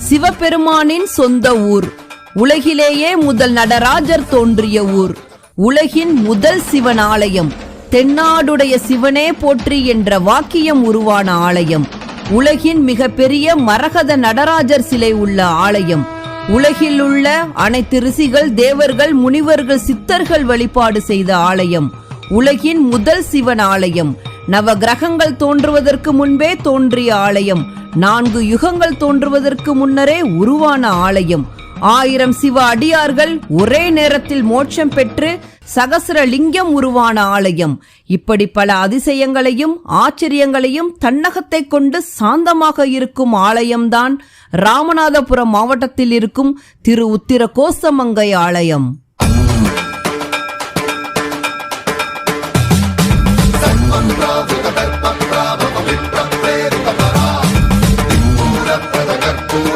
சிவபெருமானின் சொந்த ஊர். உலகிலேயே முதல் நடராஜர் தோன்றிய ஊர். உலகின் முதல் சிவன் ஆலயம். தென்னாடுடைய சிவனே போற்றி என்ற வாக்கியம் உருவான ஆலயம். உலகின் மிக பெரிய மரகத நடராஜர் சிலை உள்ள ஆலயம். உலகில் உள்ள அனைத்து ரிஷிகள், தேவர்கள், முனிவர்கள், சித்தர்கள் வழிபாடு செய்த ஆலயம். உலகின் முதல் சிவன் ஆலயம். நவ கிரகங்கள் தோன்றுவதற்கு முன்பே தோன்றிய ஆலயம். 4 யுகங்கள் தோன்றுவதற்கு முன்னரே உருவான ஆலயம். 1000 சிவ அடியார்கள் ஒரே நேரத்தில் மோட்சம் பெற்று சகசிரலிங்கம் உருவான ஆலயம். இப்படி பல அதிசயங்களையும் ஆச்சரியங்களையும் தன்னகத்தை கொண்டு சாந்தமாக இருக்கும் ஆலயம்தான் ராமநாதபுரம் மாவட்டத்தில் இருக்கும் திரு உத்திர கோசமங்கை ஆலயம். Bravo,